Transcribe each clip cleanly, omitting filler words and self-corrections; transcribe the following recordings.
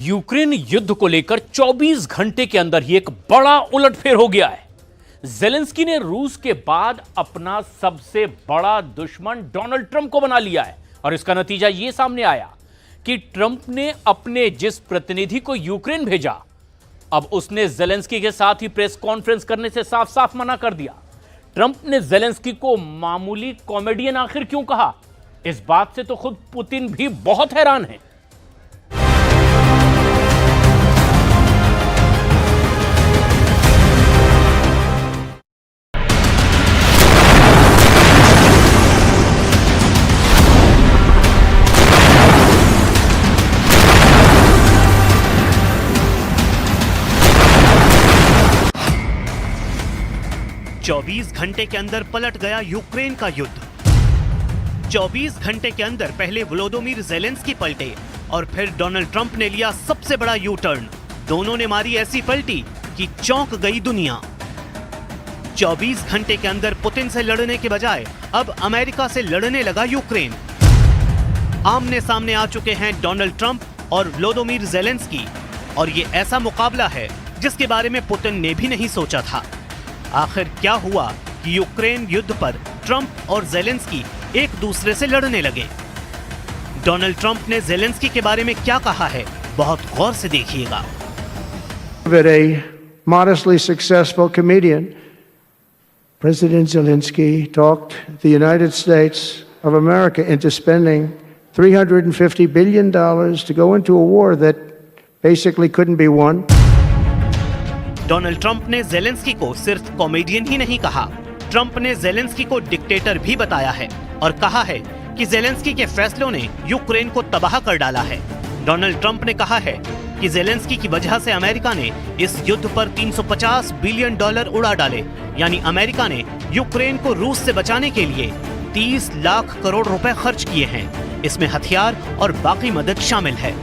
Ukraine युद्ध को लेकर 24 घंटे के अंदर ही एक बड़ा उलटफेर हो गया है। जेलेंस्की ने रूस के बाद अपना सबसे बड़ा दुश्मन डोनाल्ड ट्रंप को बना लिया है और इसका नतीजा यह सामने आया कि ट्रंप ने अपने जिस प्रतिनिधि को यूक्रेन भेजा, अब उसने जेलेंस्की के साथ ही प्रेस कॉन्फ्रेंस करने से साफ साफ मना कर दिया। ट्रंप ने जेलेंस्की को मामूली कॉमेडियन आखिर क्यों कहा, इस बात से तो खुद पुतिन भी बहुत हैरान है। चौबीस घंटे के अंदर पलट गया यूक्रेन का युद्ध। 24 घंटे के अंदर पहले वोलोदिमीर जेलेंस्की पलटे और फिर डोनाल्ड ट्रंप ने लिया सबसे बड़ा यू टर्न। दोनों ने मारी ऐसी पलटी कि चौंक गई दुनिया। 24 घंटे के अंदर पुतिन से लड़ने के बजाय अब अमेरिका से लड़ने लगा यूक्रेन। आमने सामने आ चुके हैं डोनाल्ड ट्रंप और वोलोदिमीर जेलेंस्की, और ये ऐसा मुकाबला है जिसके बारे में पुतिन ने भी नहीं सोचा था। आखिर क्या हुआ कि यूक्रेन युद्ध पर ट्रंप और जेलेंस्की एक दूसरे से लड़ने लगे। डोनाल्ड ट्रंप ने जेलेंस्की के बारे में क्या कहा है, बहुत गौर से देखिएगा। A modestly successful comedian, President Zelensky talked the United States of America into spending $350 billion to go into a war that basically couldn't be won. Donald Trump ने जेलेंस्की को सिर्फ कॉमेडियन ही नहीं कहा, ट्रंप ने जेलेंस्की को dictator भी बताया है और कहा है कि जेलेंस्की के फैसलों ने यूक्रेन को तबाह कर डाला है। डोनाल्ड ट्रंप ने कहा है कि जेलेंस्की की वजह से अमेरिका ने इस युद्ध पर $350 बिलियन उड़ा डाले, यानी अमेरिका ने यूक्रेन को रूस से बचाने के लिए 30 लाख करोड़ रुपए खर्च किए हैं। इसमें हथियार और बाकी मदद शामिल है।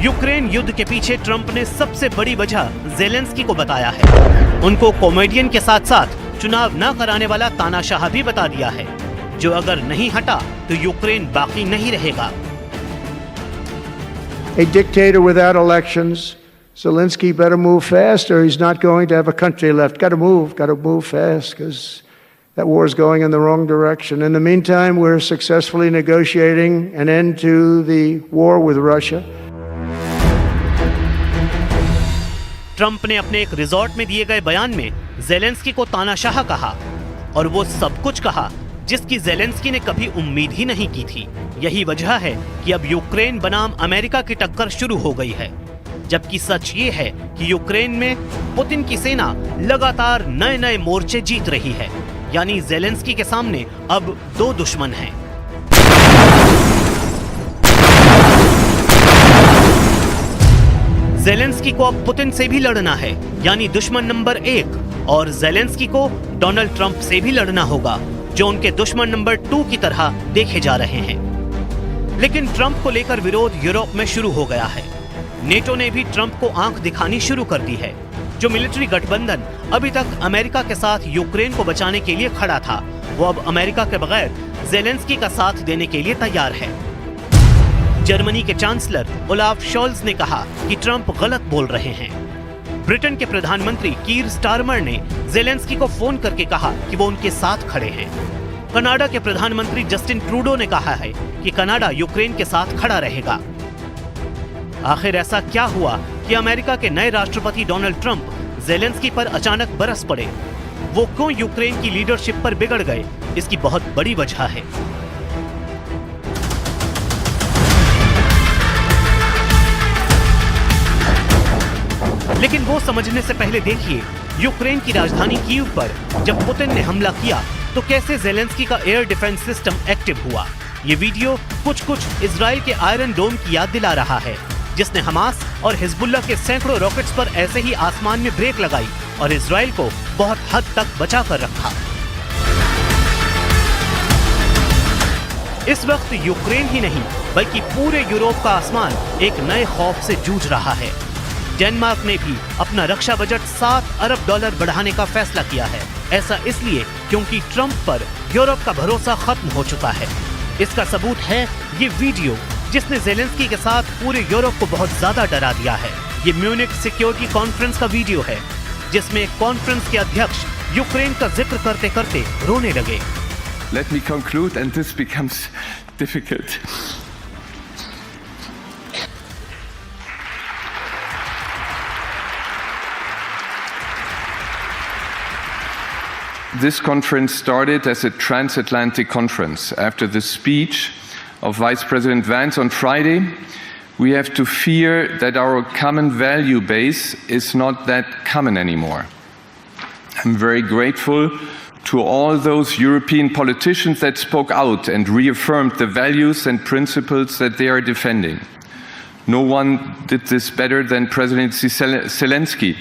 यूक्रेन युद्ध के पीछे ट्रंप ने सबसे बड़ी वजह जेलेंस्की को बताया है। उनको कॉमेडियन के साथ साथ चुनाव न कराने वाला तानाशाह भी बता दिया है, जो अगर नहीं हटा तो यूक्रेन बाकी नहीं रहेगा। A dictator without elections, Zelensky better move fast or he's not going to have a country left. Got to move fast because that war is going in the wrong direction. In the meantime, we're successfully negotiating an end to the war with Russia. Trump ने अपने एक resort में दिए गए बयान में Zelensky को तानाशाह कहा, और वो सब कुछ कहा जिसकी जेलेंस्की ने कभी उम्मीद ही नहीं की थी। यही वजह है कि अब यूक्रेन बनाम अमेरिका की टक्कर शुरू हो गई है, जबकि सच ये है कि यूक्रेन में पुतिन की सेना लगातार नए नए मोर्चे जीत रही है, यानी जेलेंस्की के सामने अब दो दुश्मन हैं। जेलेंस्की को अब पुतिन से भी लड़ना है, यानी दुश्मन नंबर 1, और जेलेंस्की को डोनाल्ड ट्रंप से भी लड़ना होगा, जो उनके दुश्मन नंबर 2 की तरह देखे जा रहे हैं। लेकिन ट्रंप को लेकर विरोध यूरोप में शुरू हो गया है। नेटो ने भी ट्रंप को आंख दिखानी शुरू कर दी है। जो मिलिट्री गठबंधन अभी तक अमेरिका के साथ यूक्रेन को बचाने के लिए खड़ा था, वो अब अमेरिका के बगैर जेलेंस्की का साथ देने के लिए तैयार है। जर्मनी के चांसलर ओलाफ शोल्ज ने कहा कि ट्रंप गलत बोल रहे हैं। ब्रिटेन के प्रधानमंत्री कीर स्टारमर ने जेलेंस्की को फोन करके कहा कि वो उनके साथ खड़े हैं। कनाडा के प्रधानमंत्री जस्टिन ट्रूडो ने कहा है कि कनाडा यूक्रेन के साथ खड़ा रहेगा। आखिर ऐसा क्या हुआ कि अमेरिका के नए राष्ट्रपति डोनाल्ड ट्रंप जेलेंस्की पर अचानक बरस पड़े? वो क्यों यूक्रेन की लीडरशिप पर बिगड़ गए? इसकी बहुत बड़ी वजह है। लेकिन वो समझने से पहले देखिए, यूक्रेन की राजधानी कीव पर जब पुतिन ने हमला किया तो कैसे जेलेंस्की का एयर डिफेंस सिस्टम एक्टिव हुआ। ये वीडियो कुछ इजराइल के आयरन डोम की याद दिला रहा है, जिसने हमास और हिजबुल्लाह के सैकड़ों रॉकेट्स पर ऐसे ही आसमान में ब्रेक लगाई और इजराइल को बहुत हद तक बचा कर रखा। इस वक्त यूक्रेन ही नहीं बल्कि पूरे यूरोप का आसमान एक नए खौफ से जूझ रहा है। डेनमार्क ने भी अपना रक्षा बजट $7 अरब बढ़ाने का फैसला किया है। ऐसा इसलिए क्योंकि ट्रंप पर यूरोप का भरोसा खत्म हो चुका है। इसका सबूत है ये वीडियो जिसने जेलेंस्की के साथ पूरे यूरोप को बहुत ज्यादा डरा दिया है। ये म्यूनिक सिक्योरिटी कॉन्फ्रेंस का वीडियो है, जिसमें कॉन्फ्रेंस के अध्यक्ष यूक्रेन का जिक्र करते करते रोने लगे। Let me conclude, and this becomes difficult. This conference started as a transatlantic conference. After the speech of Vice President Vance on Friday, we have to fear that our common value base is not that common anymore. I'm very grateful to all those European politicians that spoke out and reaffirmed the values and principles that they are defending. No one did this better than President Zelensky,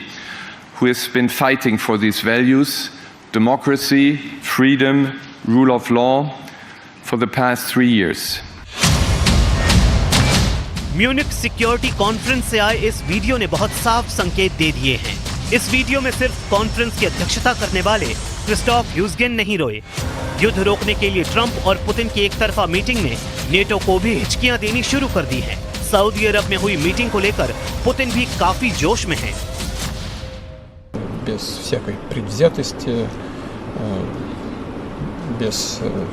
who has been fighting for these values, democracy, freedom, rule of law, for the past 3 years. Munich security conference से आए इस video ने बहुत साफ संकेत दे दिए हैं। इस वीडियो में सिर्फ कॉन्फ्रेंस की अध्यक्षता करने वाले क्रिस्टोफ ह्यूजगेन नहीं रोए। युद्ध रोकने के लिए ट्रंप और पुतिन की एक तरफा मीटिंग ने नेटो को भी हिचकियां देनी शुरू कर दी हैं। सऊदी अरब में हुई मीटिंग को लेकर पुतिन भी काफी जोश में हैं। Без всякой предвзятости, без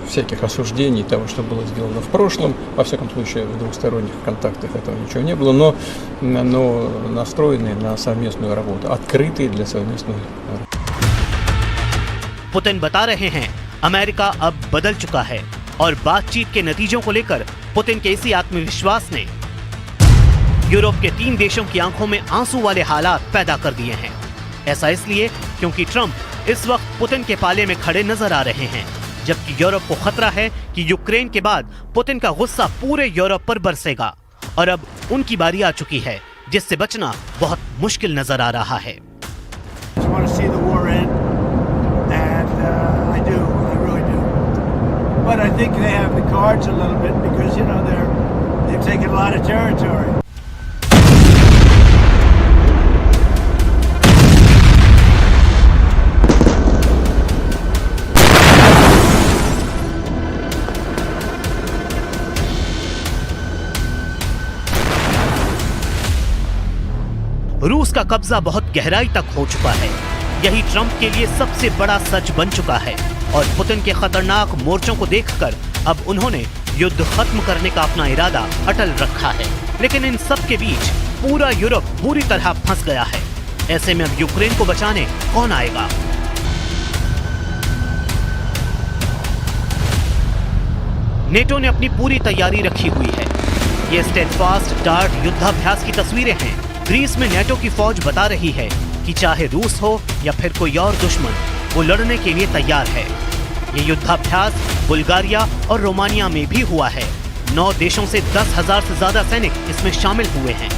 всяких осуждений того, что было сделано в прошлом. Во всяком случае, в двухсторонних контактах этого ничего не было, но настроены на совместную работу, открытые для совместной работы. पुतिन बता रहे हैं, अमेरिका अब बदल चुका है और बातचीत के नतीजों को लेकर पुतिन के इसी आत्मविश्वास ने यूरोप के 3 देशों की आंखों में आंसू वाले हालात पैदा कर दिए हैं। ऐसा इसलिए क्योंकि ट्रंप इस वक्त पुतिन के पाले में खड़े नजर आ रहे हैं, जबकि यूरोप को खतरा है कि यूक्रेन के बाद पुतिन का गुस्सा पूरे यूरोप पर बरसेगा और अब उनकी बारी आ चुकी है, जिससे बचना बहुत मुश्किल नजर आ रहा है। But I think they have the cards a little bit because, you know, they've taken a lot of territory. रूस का कब्जा बहुत गहराई तक हो चुका है। यही ट्रंप के लिए सबसे बड़ा सच बन चुका है और पुतिन के खतरनाक मोर्चों को देखकर अब उन्होंने युद्ध खत्म करने का अपना इरादा अटल रखा है। लेकिन इन सब के बीच पूरा यूरोप बुरी तरह फंस गया है। ऐसे में अब यूक्रेन को बचाने कौन आएगा? नेटो ने अपनी पूरी तैयारी रखी हुई है। ये स्टेडफास्ट डार्ट युद्धाभ्यास की तस्वीरें हैं। ग्रीस में नेटो की फौज बता रही है कि चाहे रूस हो या फिर कोई और दुश्मन, वो लड़ने के लिए तैयार है। ये युद्धाभ्यास बुल्गारिया और रोमानिया में भी हुआ है। 9 देशों से 10,000 से ज्यादा सैनिक इसमें शामिल हुए हैं।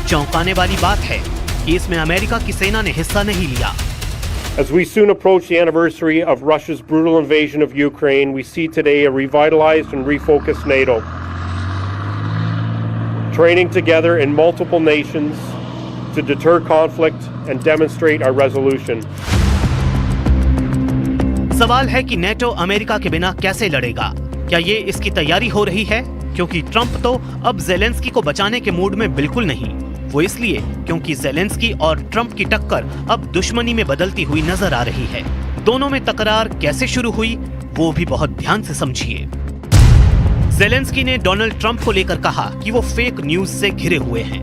चौंकाने वाली बात है कि इसमें अमेरिका की सेना ने हिस्सा नहीं लिया। As we soon approach the anniversary of Russia's brutal invasion of Ukraine, we see today a revitalized and refocused NATO, training together in multiple nations to deter conflict and demonstrate our resolution. सवाल है कि NATO America के बिना कैसे लड़ेगा? क्या ये इसकी तैयारी हो रही है? क्योंकि ट्रंप तो अब जेलेंस्की को बचाने के मूड में बिल्कुल नहीं। वो इसलिए क्योंकि जेलेंस्की और ट्रंप की टक्कर अब दुश्मनी में बदलती हुई नजर आ रही है। दोनों में तकरार कैसे शुरू हुई, वो भी बहुत ध्यान से समझिए। जेलेंस्की ने डोनाल्ड ट्रंप को लेकर कहा कि वो फेक न्यूज से घिरे हुए हैं,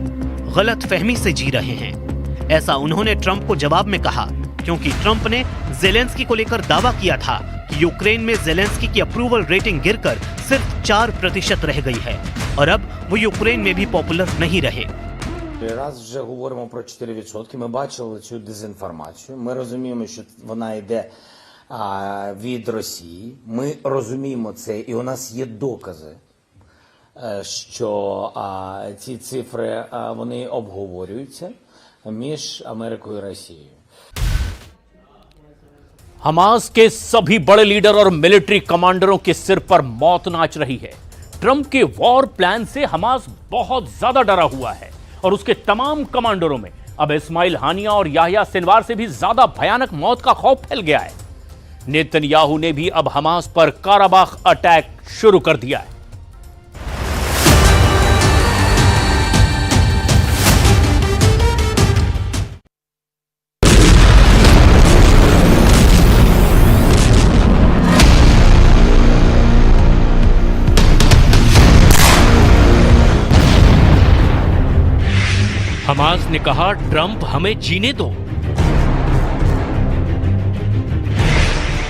गलत फहमी से जी रहे हैं। ऐसा उन्होंने ट्रंप को जवाब में कहा क्योंकि ट्रंप ने जेलेंस्की को लेकर दावा किया था कि यूक्रेन में जेलेंस्की की अप्रूवल रेटिंग गिरकर सिर्फ 4% रह गई है और अब वो यूक्रेन में भी पॉपुलर नहीं रहे। Раз вже говоримо про 4%, ми бачили цю дезінформацію, ми розуміємо, що вона йде від Росії, ми розуміємо це і у нас є докази, що ці цифри вони обговорюються між Америкою і Росією. हमास के सभी बड़े लीडर और मिलिट्री कमांडरों के सिर पर मौत नाच रही है। ट्रंप के वॉर प्लान से हमास बहुत ज्यादा डरा हुआ है और उसके तमाम कमांडरों में अब इस्माइल हानिया और याह्या सिनवार से भी ज्यादा भयानक मौत का खौफ फैल गया है। नेतन्याहू ने भी अब हमास पर काराबाख अटैक शुरू कर दिया है। हमास ने कहा, ट्रंप हमें जीने दो।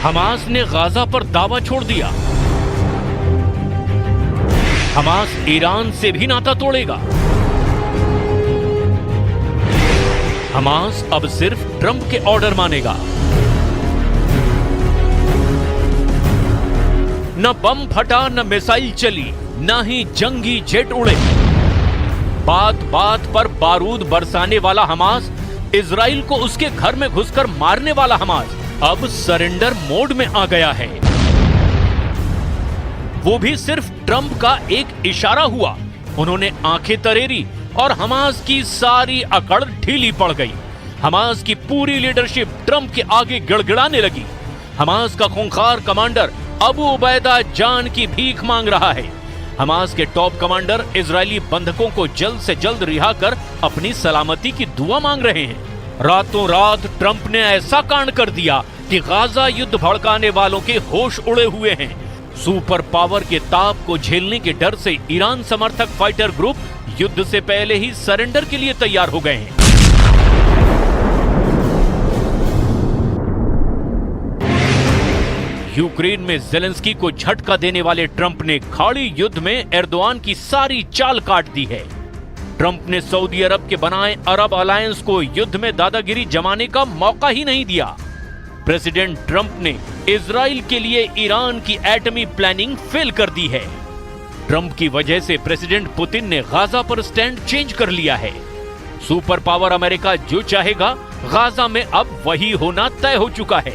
हमास ने गाजा पर दावा छोड़ दिया। हमास ईरान से भी नाता तोड़ेगा। हमास अब सिर्फ ट्रंप के ऑर्डर मानेगा। न बम फटा, न मिसाइल चली, न ही जंगी जेट उड़े। बात बात पर बारूद बरसाने वाला हमास, इजराइल को उसके घर में घुसकर मारने वाला हमास अब सरेंडर मोड में आ गया है। वो भी सिर्फ ट्रंप का एक इशारा हुआ, उन्होंने आंखें तरेरी और हमास की सारी अकड़ ढीली पड़ गई। हमास की पूरी लीडरशिप ट्रंप के आगे गिड़गिड़ाने लगी। हमास का खूंखार कमांडर अबू उबैदा जान की भीख मांग रहा है। हमास के टॉप कमांडर इजरायली बंधकों को जल्द से जल्द रिहा कर अपनी सलामती की दुआ मांग रहे हैं। रातों रात ट्रंप ने ऐसा कांड कर दिया कि गाजा युद्ध भड़काने वालों के होश उड़े हुए हैं। सुपर पावर के ताप को झेलने के डर से ईरान समर्थक फाइटर ग्रुप युद्ध से पहले ही सरेंडर के लिए तैयार हो गए हैं। यूक्रेन में जेलेंस्की को झटका देने वाले ट्रंप ने खाड़ी युद्ध में एर्दोआन की सारी चाल काट दी है। ट्रंप ने सऊदी अरब के बनाए अरब अलायंस को युद्ध में दादागिरी जमाने का मौका ही नहीं दिया। प्रेसिडेंट ट्रंप ने इजराइल के लिए ईरान की एटमी प्लानिंग फेल कर दी है। ट्रंप की वजह से प्रेसिडेंट पुतिन ने गाजा पर स्टैंड चेंज कर लिया है। सुपर पावर अमेरिका जो चाहेगा गाजा में अब वही होना तय हो चुका है।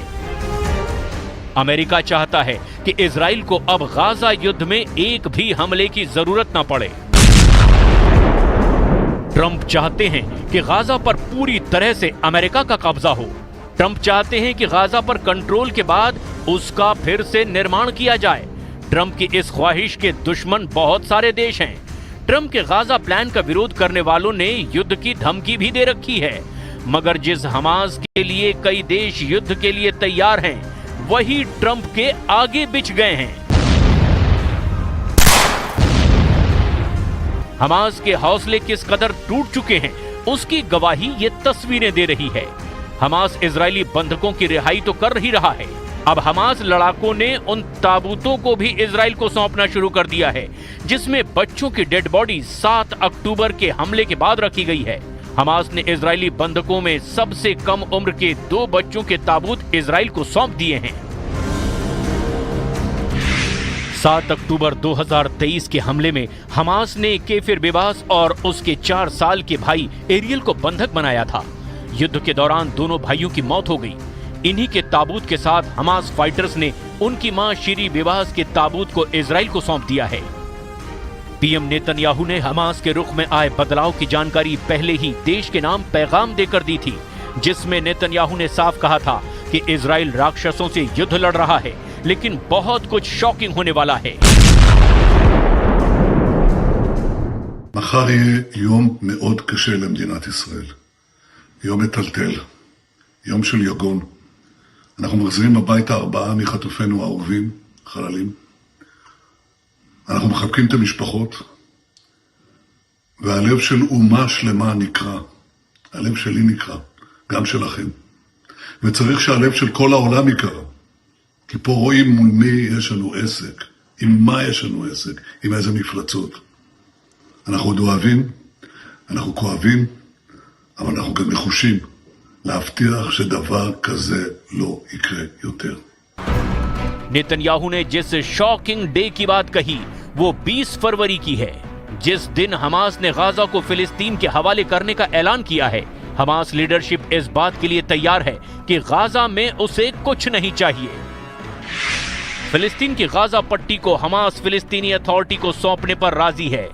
अमेरिका चाहता है कि इजराइल को अब गाजा युद्ध में एक भी हमले की जरूरत न पड़े। ट्रंप चाहते हैं कि गाजा पर पूरी तरह से अमेरिका का कब्जा हो। ट्रंप चाहते हैं कि गाजा पर कंट्रोल के बाद उसका फिर से निर्माण किया जाए। ट्रंप की इस ख्वाहिश के दुश्मन बहुत सारे देश हैं। ट्रंप के गाजा प्लान का विरोध करने वालों ने युद्ध की धमकी भी दे रखी है, मगर जिस हमास के लिए कई देश युद्ध के लिए तैयार हैं, वही ट्रंप के आगे बिछ गए हैं। हमास के हौसले किस कदर टूट चुके हैं, उसकी गवाही ये तस्वीरें दे रही है। हमास इजरायली बंधकों की रिहाई तो कर ही रहा है, अब हमास लड़ाकों ने उन ताबूतों को भी इजराइल को सौंपना शुरू कर दिया है जिसमें बच्चों की डेड बॉडी 7 अक्टूबर के हमले के बाद रखी गई है। हमास ने इजरायली बंधकों में सबसे कम उम्र के 2 बच्चों के ताबूत इजराइल को सौंप दिए हैं। 7 अक्टूबर 2023 के हमले में हमास ने केफिर बिबास और उसके 4 साल के भाई एरियल को बंधक बनाया था। युद्ध के दौरान दोनों भाइयों की मौत हो गई। इन्हीं के ताबूत के साथ हमास फाइटर्स ने उनकी मां शीरी बिबास के ताबूत को इजराइल को सौंप दिया है। पीएम नेतन्याहू ने हमास के रुख में आए बदलाव की जानकारी पहले ही देश के नाम पैगाम देकर दी थी, जिसमें नेतन्याहू ने साफ कहा था कि इजराइल राक्षसों से युद्ध लड़ रहा है, लेकिन बहुत कुछ शॉकिंग होने वाला है। מחר יהיה יום מאוד קשה למדינת ישראל. יום מטלטל, יום של יגון. אנחנו מחזירים הביתה 4 מחטופינו האהובים, חללים. אנחנו מחבקים את המשפחות, והלב של אומה שלמה נקרא. הלב שלי נקרא, גם שלכם. וצריך שהלב של כל העולם יקרא. כי פה רואים מול מי יש לנו עסק, עם מה יש לנו עסק, עם איזה מפלצות. אנחנו עוד אוהבים, אנחנו כואבים, אבל אנחנו גם נחושים להבטיח שדבר כזה לא יקרה יותר. नेतन्याहू ने जिस शॉकिंग डे की बात कही वो 20 फरवरी की है, जिस दिन हमास ने गाजा को फिलिस्तीन के हवाले करने का ऐलान किया है। हमास लीडरशिप इस बात के लिए तैयार है कि गाजा में उसे कुछ नहीं चाहिए। फिलिस्तीन की गाजा पट्टी को हमास फिलिस्तीनी अथॉरिटी को सौंपने पर राजी है।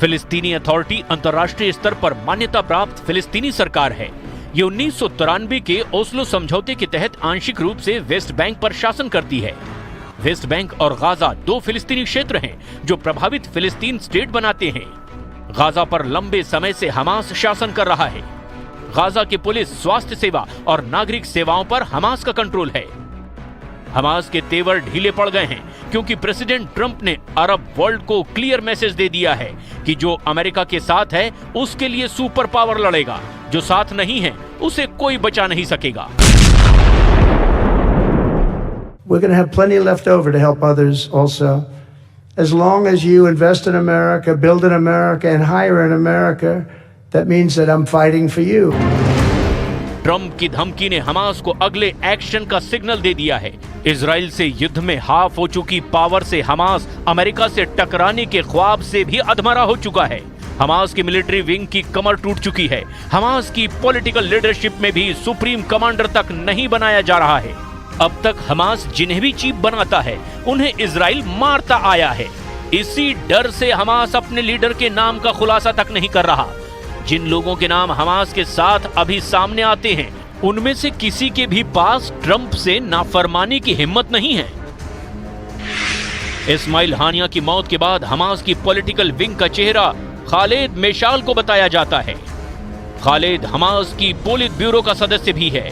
फिलिस्तीनी अथॉरिटी अंतर्राष्ट्रीय स्तर पर मान्यता प्राप्त फिलिस्तीनी सरकार है। ये 1993 के ओस्लो समझौते के तहत आंशिक रूप से वेस्ट बैंक पर शासन करती है। वेस्ट बैंक और गाजा 2 फिलिस्तीनी क्षेत्र हैं जो प्रभावित फिलिस्तीन स्टेट बनाते हैं। गाजा पर लंबे समय से हमास शासन कर रहा है। गाजा की पुलिस, स्वास्थ्य सेवा और नागरिक सेवाओं पर हमास का कंट्रोल है। हमास के तेवर ढीले पड़ गए हैं क्योंकि प्रेसिडेंट ट्रंप ने अरब वर्ल्ड को क्लियर मैसेज दे दिया है कि जो अमेरिका के साथ है उसके लिए सुपर पावर लड़ेगा, जो साथ नहीं है उसे कोई बचा नहीं सकेगा। We're going to have plenty left over to help others also. As long as you invest in America, build in America, and hire in America, that means that I'm fighting for you. Trump की धमकी ने Hamas को अगले action का signal दे दिया है। Israel से युद्ध में हाफ हो चुकी पावर से हमास अमेरिका से टकराने के ख्वाब से भी अधमरा हो चुका है। हमास की मिलिट्री विंग की कमर टूट चुकी है। हमास की पॉलिटिकल लीडरशिप में भी सुप्रीम कमांडर तक नहीं बनाया जा रहा है। अब तक हमास जिन्हें भी चीफ बनाता है उन्हें इजराइल मारता आया है। इसी डर से हमास अपने लीडर के नाम का खुलासा तक नहीं कर रहा। जिन लोगों के नाम हमास के साथ अभी सामने आते हैं उनमें से किसी के भी पास ट्रंप से नाफरमानी की हिम्मत नहीं है। इस्माइल हानिया की मौत के बाद हमास की पॉलिटिकल विंग का चेहरा खालिद मेशाल को बताया जाता है। खालिद हमास की पोलित ब्यूरो का सदस्य भी है।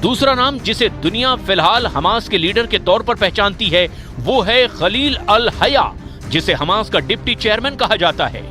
दूसरा नाम जिसे दुनिया फिलहाल हमास के लीडर के तौर पर पहचानती है वो है खलील अल हया, जिसे हमास का डिप्टी चेयरमैन कहा जाता है।